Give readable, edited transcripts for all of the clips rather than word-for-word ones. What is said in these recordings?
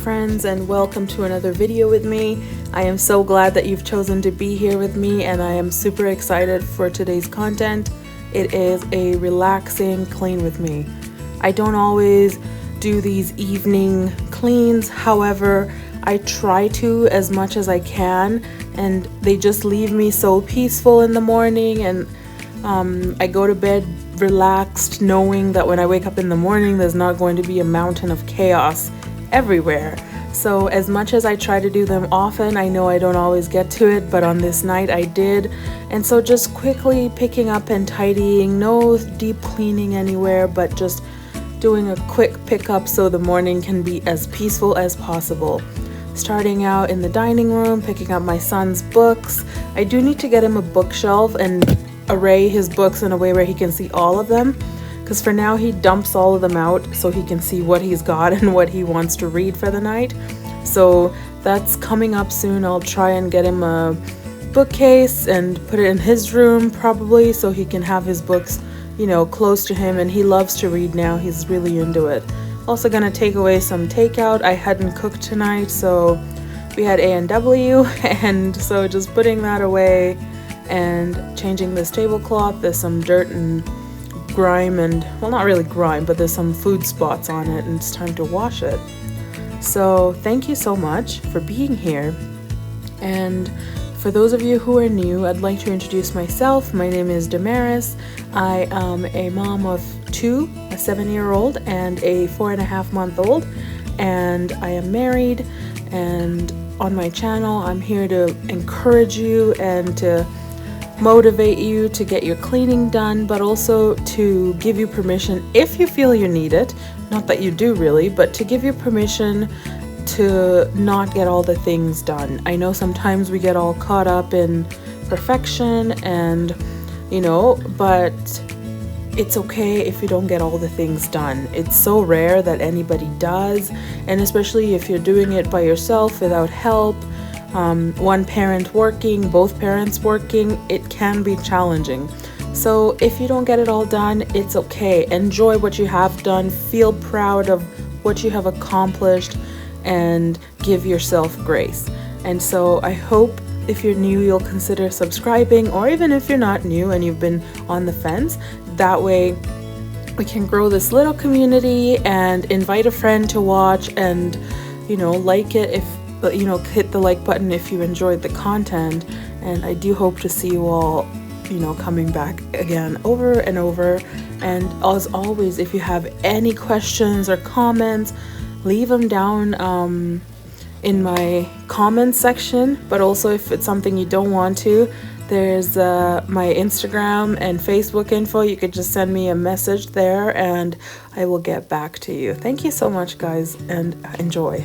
friends, and welcome to another video with me. I am so glad that you've chosen to be here with me, and I am super excited for today's content. It is a relaxing clean with me. I don't always do these evening cleans, however, I try to as much as I can, and they just leave me so peaceful in the morning, and I go to bed relaxed knowing that when I wake up in the morning there's not going to be a mountain of chaos everywhere. So as much as I try to do them often, I know I don't always get to it, but on this night I did. And so just quickly picking up and tidying, no deep cleaning anywhere, but just doing a quick pickup so the morning can be as peaceful as possible. Starting out in the dining room, picking up my son's books. I do need to get him a bookshelf and array his books in a way where he can see all of them, because for now he dumps all of them out so he can see what he's got and what he wants to read for the night. So that's coming up soon. I'll try and get him a bookcase and put it in his room probably so he can have his books, you know, close to him, and he loves to read now. He's really into it. Also gonna take away some takeout. I hadn't cooked tonight, so we had A&W, and so just putting that away and changing this tablecloth. There's some dirt and grime, and well, not really grime, but there's some food spots on it, and it's time to wash it. So thank you so much for being here. And for those of you who are new, I'd like to introduce myself. My name is Damaris. I am a mom of two, a 7-year-old and a 4.5-month-old, and I am married. And on my channel, I'm here to encourage you and to motivate you to get your cleaning done, but also to give you permission if you feel you need it. Not that you do really, but to give you permission to not get all the things done. I know sometimes we get all caught up in perfection and, you know, but it's okay if you don't get all the things done. It's so rare that anybody does, and especially if you're doing it by yourself without help, one parent working, both parents working, it can be challenging. So if you don't get it all done, it's okay. Enjoy what you have done, feel proud of what you have accomplished, and give yourself grace. And so I hope if you're new, you'll consider subscribing, or even if you're not new and you've been on the fence, that way we can grow this little community and invite a friend to watch and, you know, like it if, you know, hit the like button if you enjoyed the content. And I do hope to see you all, you know, coming back again over and over. And as always, if you have any questions or comments, leave them down in my comments section. But also if it's something you don't want to, there's my Instagram and Facebook info. You could just send me a message there and I will get back to you. Thank you so much, guys, and enjoy.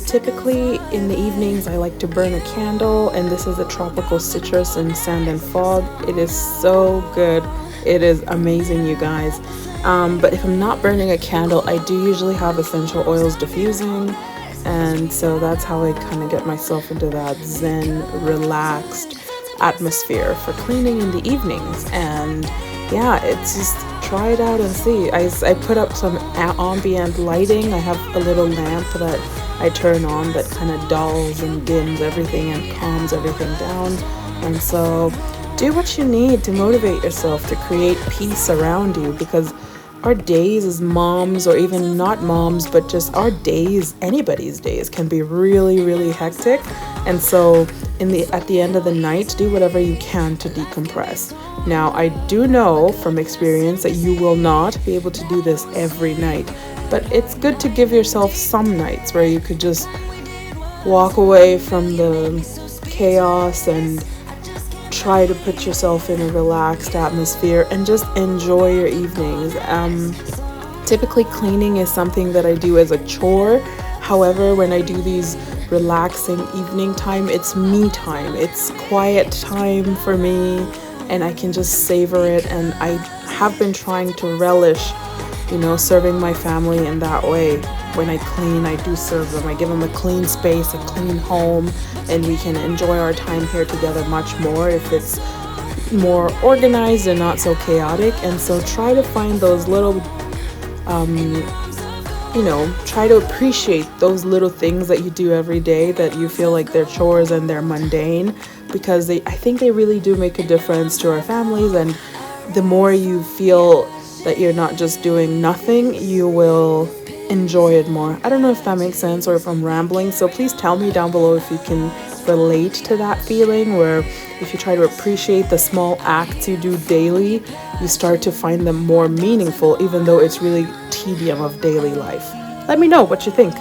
typically in the evenings I like to burn a candle, and this is a tropical citrus and sand and fog. It is so good. It is amazing, you guys. But if I'm not burning a candle, I do usually have essential oils diffusing, and so that's how I kind of get myself into that zen, relaxed atmosphere for cleaning in the evenings. And yeah, it's just try it out and see. I put up some ambient lighting. I have a little lamp that I turn on that kind of dulls and dims everything and calms everything down. And so do what you need to motivate yourself to create peace around you, because our days as moms, or even not moms, but just our days, anybody's days, can be really, really hectic. And so at the end of the night, do whatever you can to decompress. Now, I do know from experience that you will not be able to do this every night, but it's good to give yourself some nights where you could just walk away from the chaos and try to put yourself in a relaxed atmosphere and just enjoy your evenings. Typically, cleaning is something that I do as a chore. However, when I do these relaxing evening time, it's me time. It's quiet time for me, and I can just savor it. And I have been trying to relish, serving my family in that way. When I clean, I do serve them. I give them a clean space, a clean home, and we can enjoy our time here together much more if it's more organized and not so chaotic. And so try to find those little, try to appreciate those little things that you do every day that you feel like they're chores and they're mundane, because I think they really do make a difference to our families. And the more you feel that you're not just doing nothing, you will enjoy it more. I don't know if that makes sense or if I'm rambling, so please tell me down below if you can relate to that feeling, where if you try to appreciate the small acts you do daily, you start to find them more meaningful, even though it's really tedium of daily life. Let me know what you think.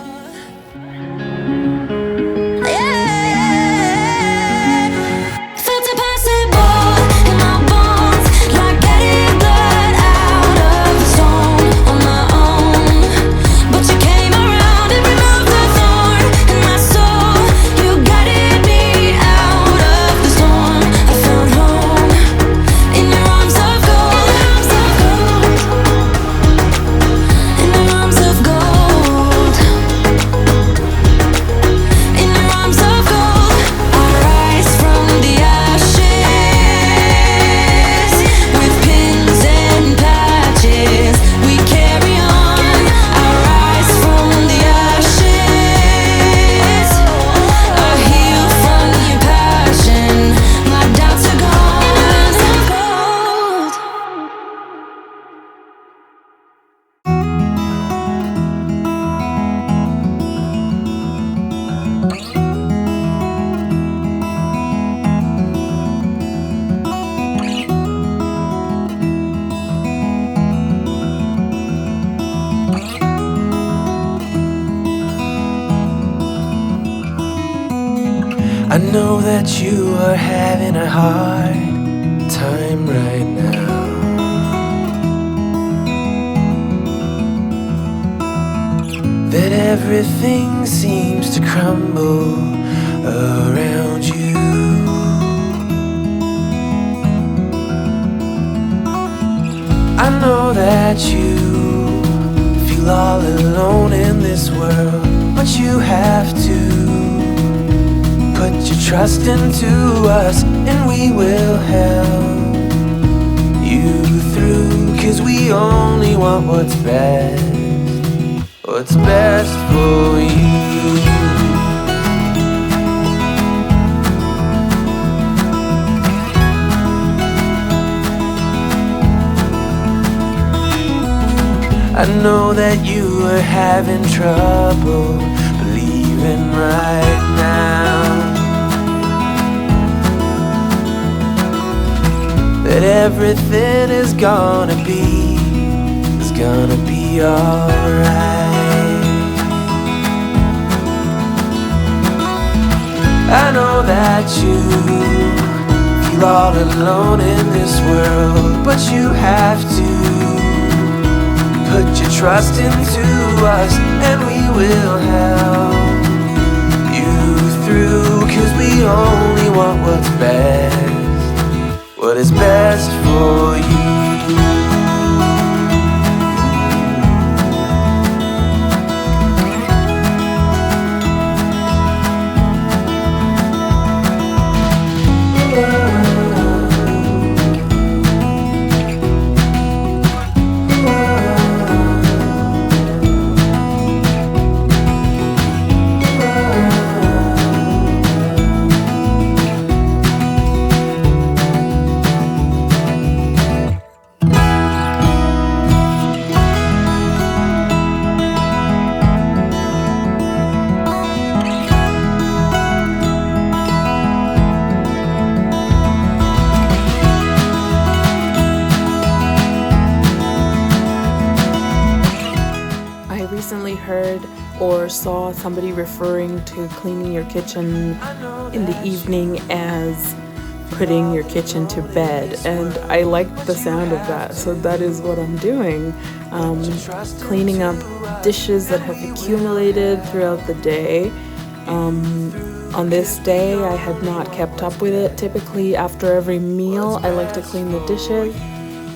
I know that you are having a hard time right now. That everything seems to crumble around you. I know that you feel all alone in this world, but you have to put your trust into us, and we will help you through. 'Cause we only want what's best for you. I know that you are having trouble believing right now that everything is gonna be alright. I know that you feel all alone in this world, but you have to put your trust into us, and we will help through, 'cause we only want what's best, what is best for you. Recently heard or saw somebody referring to cleaning your kitchen in the evening as putting your kitchen to bed, and I like the sound of that, so that is what I'm doing. Cleaning up dishes that have accumulated throughout the day. On this day I had not kept up with it. Typically after every meal I like to clean the dishes,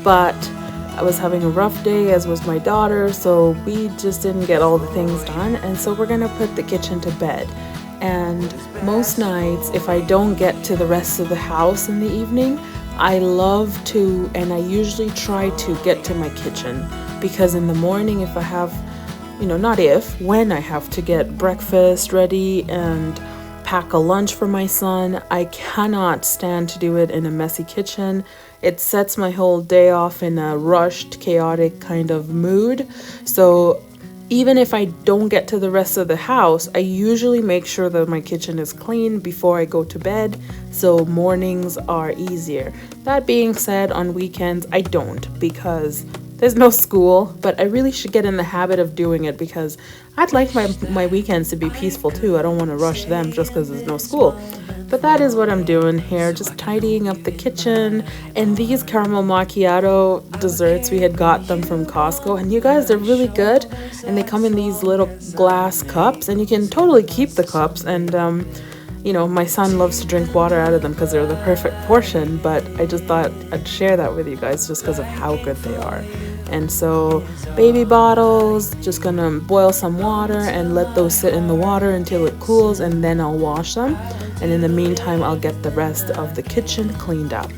but I was having a rough day, as was my daughter, so we just didn't get all the things done, and so we're gonna put the kitchen to bed. And most nights, if I don't get to the rest of the house in the evening, I love to, and I usually try to get to my kitchen, because in the morning if I have, when I have to get breakfast ready and pack a lunch for my son, I cannot stand to do it in a messy kitchen. It sets my whole day off in a rushed, chaotic kind of mood. So even if I don't get to the rest of the house, I usually make sure that my kitchen is clean before I go to bed, so mornings are easier. That being said, on weekends I don't, because there's no school, but I really should get in the habit of doing it, because I'd like my weekends to be peaceful too. I don't want to rush them just because there's no school. But that is what I'm doing here, just tidying up the kitchen. And these caramel macchiato desserts, we had got them from Costco, and you guys, they're really good, and they come in these little glass cups, and you can totally keep the cups. And my son loves to drink water out of them because they're the perfect portion, but I just thought I'd share that with you guys just because of how good they are. And so baby bottles, just gonna boil some water and let those sit in the water until it cools, and then I'll wash them. And in the meantime, I'll get the rest of the kitchen cleaned up.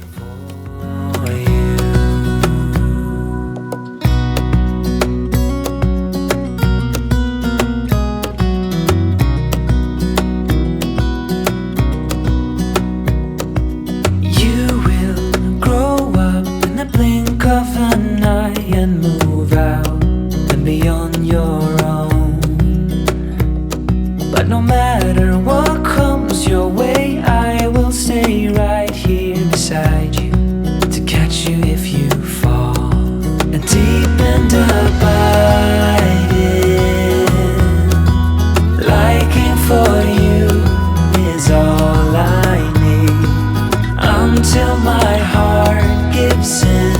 And move out and be on your own. But no matter what comes your way, I will stay right here beside you to catch you if you fall. And deep and abiding, liking for you is all I need, until my heart gives in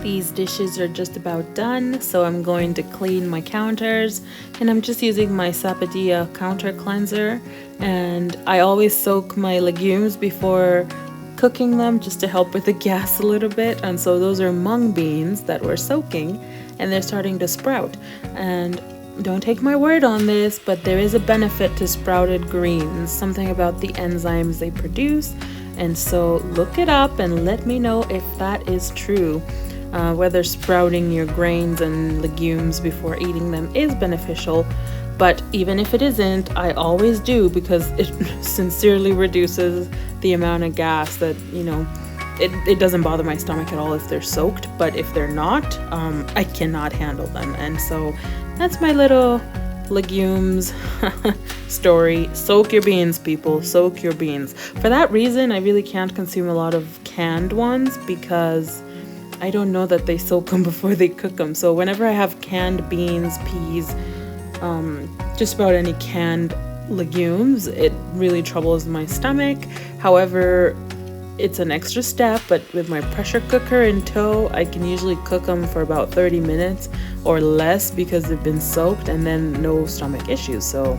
These dishes are just about done, so I'm going to clean my counters, and I'm just using my Sapadilla counter cleanser. And I always soak my legumes before cooking them just to help with the gas a little bit. And so those are mung beans that we're soaking, and they're starting to sprout. And don't take my word on this, but there is a benefit to sprouted greens, something about the enzymes they produce. And so look it up and let me know if that is true. Whether sprouting your grains and legumes before eating them is beneficial. But even if it isn't, I always do, because it sincerely reduces the amount of gas that, it doesn't bother my stomach at all if they're soaked. But if they're not, I cannot handle them. And so that's my little legumes story. Soak your beans, people. Soak your beans. For that reason, I really can't consume a lot of canned ones, because I don't know that they soak them before they cook them. So whenever I have canned beans, peas, just about any canned legumes, it really troubles my stomach. However, it's an extra step, but with my pressure cooker in tow, I can usually cook them for about 30 minutes or less because they've been soaked, and then no stomach issues. So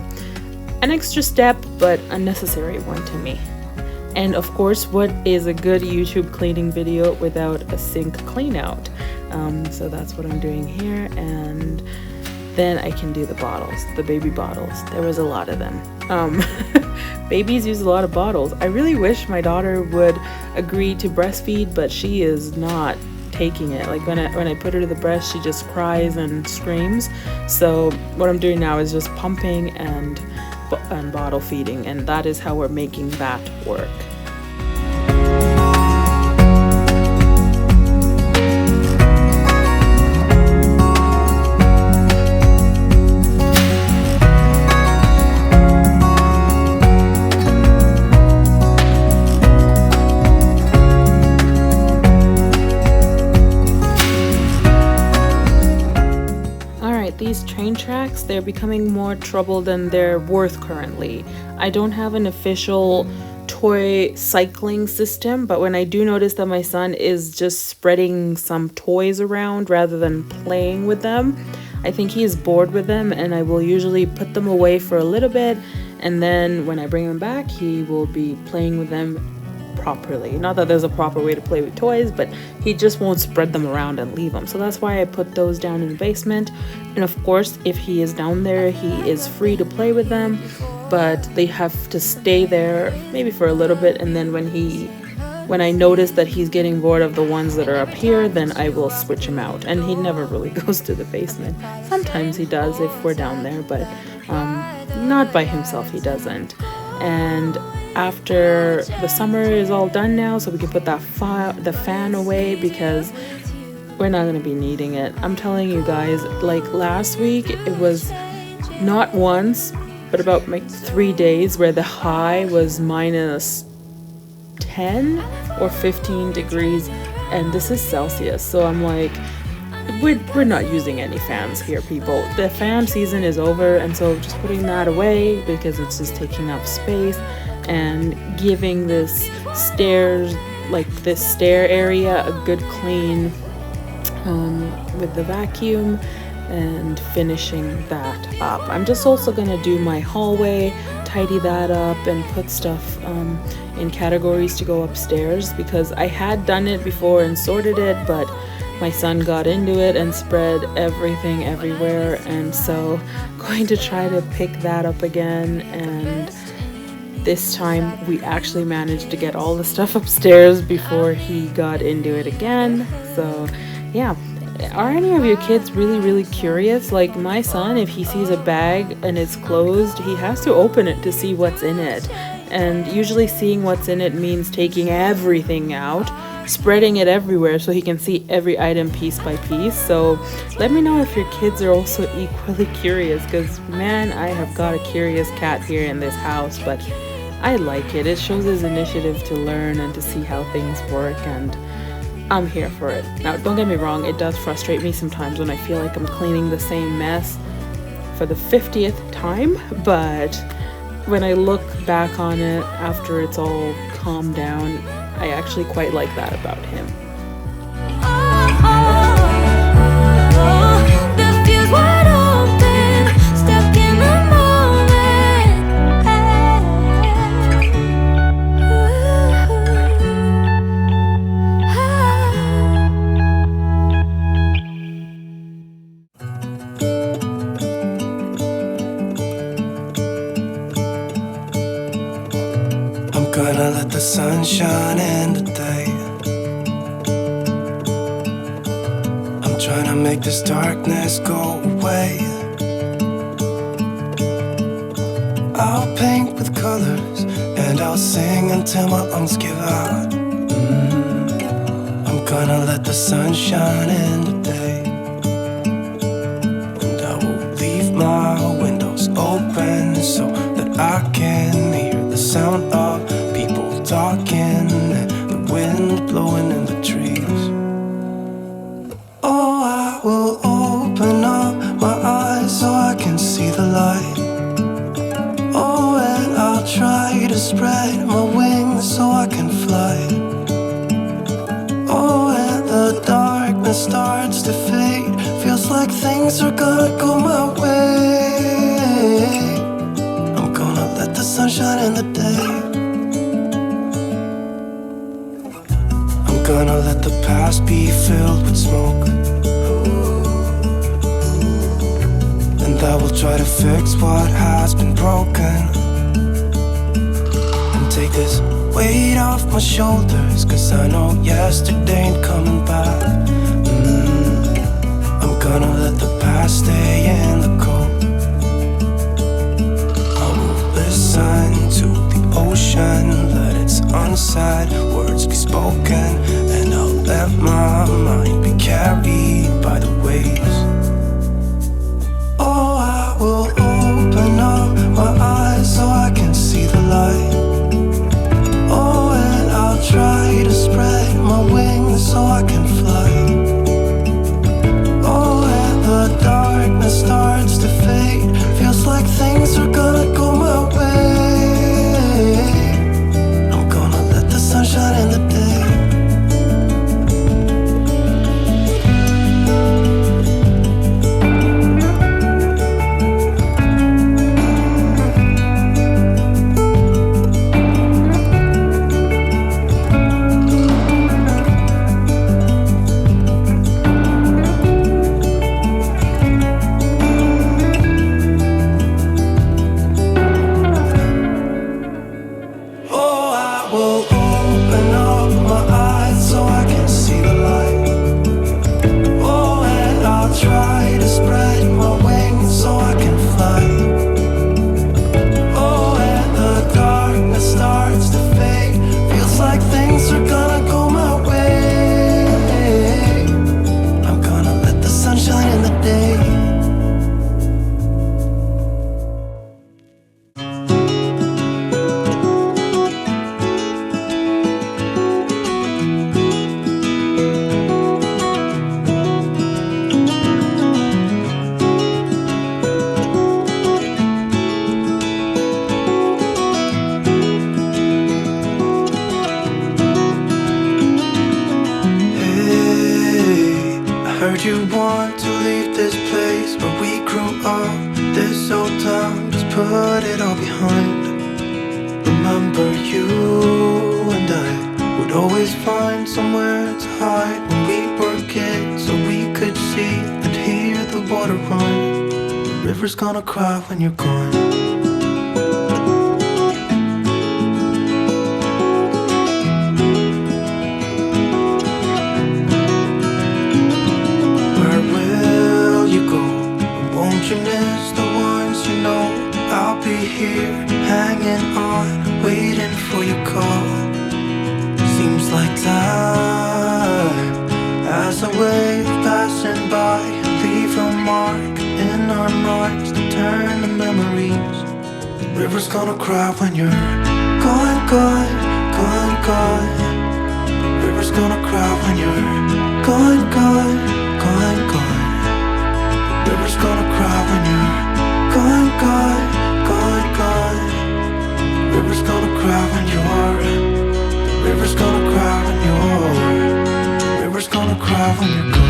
an extra step, but a necessary one to me. And of course, what is a good YouTube cleaning video without a sink clean out? So that's what I'm doing here. And then I can do the bottles, the baby bottles. There was a lot of them. Babies use a lot of bottles. I really wish my daughter would agree to breastfeed, but she is not taking it. Like when I put her to the breast, she just cries and screams. So what I'm doing now is just pumping and bottle feeding, and that is how we're making that work. with these train tracks, they're becoming more trouble than they're worth currently. I don't have an official toy cycling system, but when I do notice that my son is just spreading some toys around rather than playing with them, I think he is bored with them, and I will usually put them away for a little bit, and then when I bring them back, he will be playing with them properly. Not that there's a proper way to play with toys, but he just won't spread them around and leave them. So that's why I put those down in the basement. And of course, if he is down there, he is free to play with them, but they have to stay there maybe for a little bit, and then when I notice that he's getting bored of the ones that are up here, then I will switch him out. And he never really goes to the basement. Sometimes he does if we're down there, but not by himself, he doesn't. And after the summer is all done now, so we can put the fan away because we're not going to be needing it. I'm telling you guys, like last week, it was not once, but about like 3 days where the high was minus 10 or 15 degrees, and this is Celsius. So I'm like, we're not using any fans here, people. The fan season is over, and so just putting that away because it's just taking up space, and giving this stair area a good clean with the vacuum, and finishing that up. I'm just also gonna do my hallway, tidy that up, and put stuff in categories to go upstairs, because I had done it before and sorted it, but my son got into it and spread everything everywhere, and so I'm going to try to pick that up again. And this time we actually managed to get all the stuff upstairs before he got into it again. So yeah. Are any of your kids really curious? Like my son, if he sees a bag and it's closed, he has to open it to see what's in it. And usually seeing what's in it means taking everything out, spreading it everywhere so he can see every item piece by piece. So let me know if your kids are also equally curious, because man, I have got a curious cat here in this house, but I like it. It shows his initiative to learn and to see how things work, and I'm here for it. Now, don't get me wrong, it does frustrate me sometimes when I feel like I'm cleaning the same mess for the 50th time, but when I look back on it after it's all calmed down, I actually quite like that about him. Gonna let the sun shine in today. I'm trying to make this darkness go away. I'll paint with colors and I'll sing until my lungs give out. I'm gonna let the sun shine in today, and I will leave my windows open so that I can hear the sound of talking and the wind blowing in the trees. Oh, I will open up my eyes so I can see the light. Oh, and I'll try to spread my wings so I can fly. Oh, and the darkness starts to fade, feels like things are gonna go my way. I'm gonna let the sun shine in the day. Gonna let the past be filled with smoke, and I will try to fix what has been broken, and take this weight off my shoulders, cause I know yesterday ain't coming back. I'm gonna let the past stay in the cold. I will listen to the ocean, let its unsaid words be spoken, and I'll let my mind be carried by the waves. Oh, I will open up my eyes so I can see the light. Oh, and I'll try to spread my wings so I can fly. Oh, and the darkness starts to spread my wings so I can fly. Oh, and the darkness starts to fade. Feels like things are gonna go my way. I'm gonna let the sun shine in the day. Heard you want to leave this place where we grew up. This old town, just put it all behind. Remember you and I would always find somewhere to hide when we were kids, so we could see and hear the water run. The river's gonna cry when you're gone. You miss the ones you know. I'll be here, hanging on, waiting for your call. Seems like time as a wave passing by, leave a mark in our minds to turn to memories. The river's gonna cry when you're gone, gone, gone, gone. The river's gonna cry when you're gone, gone, gone, gone. River's gonna cry when you're gone, gone, gone, gone. River's gonna cry when you're. River's gonna cry when you're. River's gonna cry when you're gone.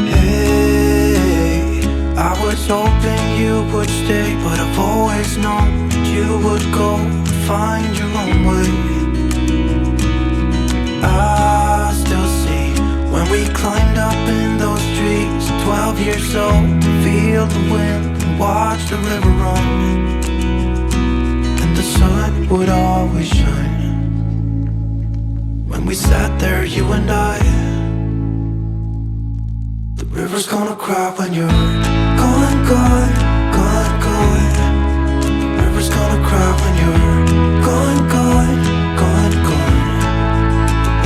Hey, I was hoping you would stay, but I've always known you would go find your own way. I still see when we climbed up in those trees, 12 years old, feel the wind and watch the river run. And the sun would always shine when we sat there, you and I. The river's gonna cry when you're gone, gone, gone, gone. River's gonna cry when you're gone, gone, gone, gone.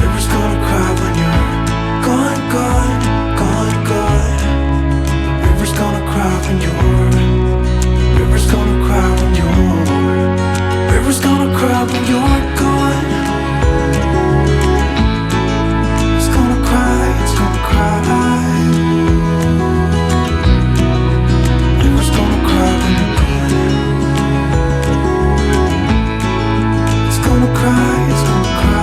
River's gonna cry when you're gone, gone, gone, gone. River's gonna cry when you're. River's gonna cry when you're. River's gonna cry when you're gone. It's gonna cry, it's gonna cry. River's gonna cry when you're gone. It's gonna cry, it's gonna cry.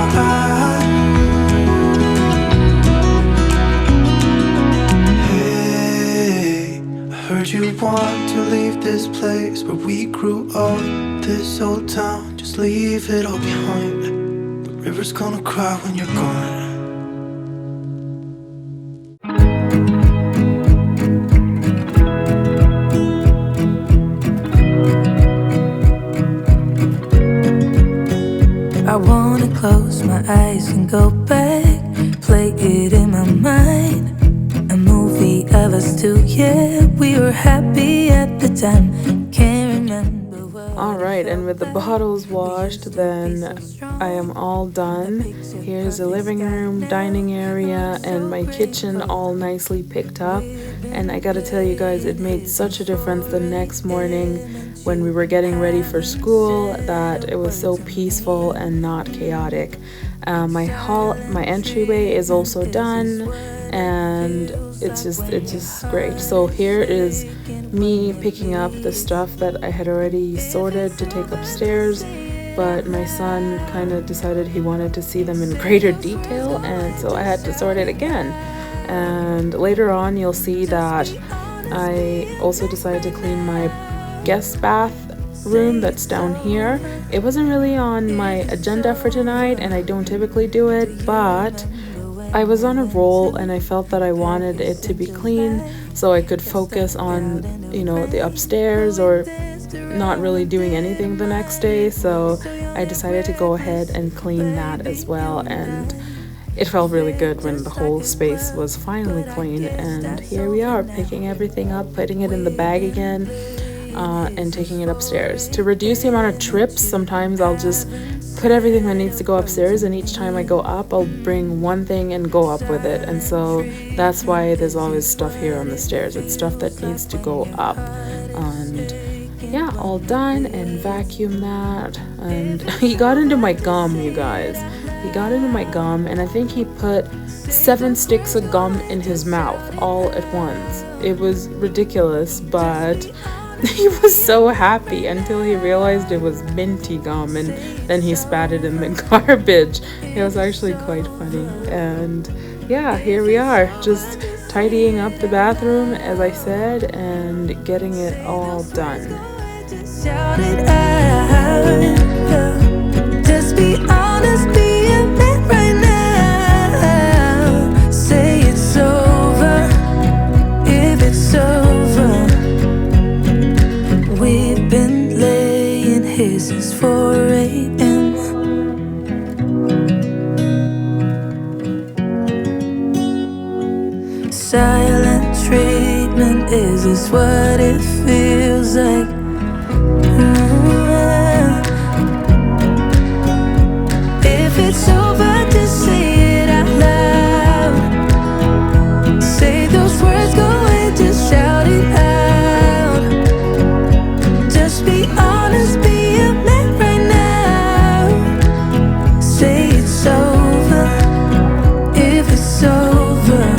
Hey, I heard you want to leave this place where we grew up. This old town, just leave it all behind. The river's gonna cry when you're gone. I wanna close my eyes and go back, play it in my mind. A movie of us two, yeah, we were happy at the time. Can't remember what. Alright, and with the bottles washed, then I am all done. Here's the living room, dining area, and my kitchen all nicely picked up. And I gotta tell you guys, it made such a difference the next morning when we were getting ready for school that it was so peaceful and not chaotic. My entryway is also done, and it's just great. So here is me picking up the stuff that I had already sorted to take upstairs, but my son kind of decided he wanted to see them in greater detail, and so I had to sort it again. And later on you'll see that I also decided to clean my guest bathroom that's down here. It wasn't really on my agenda for tonight, and I don't typically do it, but I was on a roll and I felt that I wanted it to be clean so I could focus on, the upstairs or not really doing anything the next day, so I decided to go ahead and clean that as well, and it felt really good when the whole space was finally clean. And here we are, picking everything up, putting it in the bag again, and taking it upstairs. To reduce the amount of trips, sometimes I'll just put everything that needs to go upstairs, and each time I go up, I'll bring one thing and go up with it. And so that's why there's always stuff here on the stairs. It's stuff that needs to go up. And yeah, all done, and vacuum that. And he got into my gum, you guys. He got into my gum, and I think he put 7 sticks of gum in his mouth all at once. It was ridiculous, but he was so happy until he realized it was minty gum, and then he spat it in the garbage. It was actually quite funny. And yeah, here we are, just tidying up the bathroom, as I said, and getting it all done. Shout it out, just be honest, be a man right now. Say it's over, if it's over. We've been laying here since 4 a.m. Silent treatment, is this what it feels like? If it's over, just say it out loud. Say those words, go and just shout it out. Just be honest, be a man right now. Say it's over, if it's over.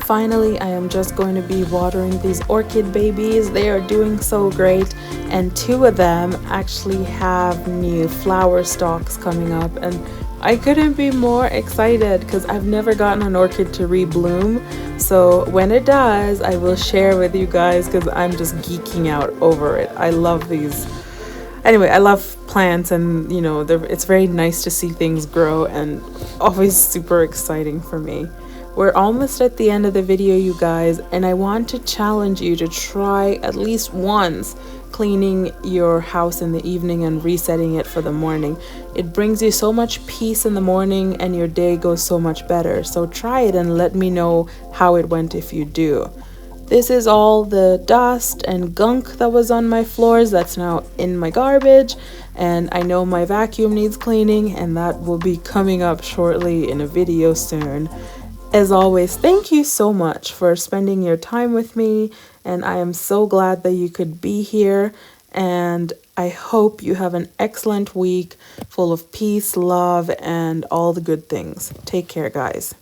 Finally, I am just going to be watering these orchid babies. They are doing so great, and 2 of them actually have new flower stalks coming up, and I couldn't be more excited because I've never gotten an orchid to rebloom. So when it does, I will share with you guys because I'm just geeking out over it. I love these. Anyway, I love plants, and you know, it's very nice to see things grow, and always super exciting for me. We're almost at the end of the video, you guys, and I want to challenge you to try at least once cleaning your house in the evening and resetting it for the morning. It brings you so much peace in the morning, and your day goes so much better. So try it and let me know how it went if you do. This is all the dust and gunk that was on my floors that's now in my garbage, and I know my vacuum needs cleaning, and that will be coming up shortly in a video soon. As always, thank you so much for spending your time with me, and I am so glad that you could be here, and I hope you have an excellent week full of peace, love, and all the good things. Take care, guys.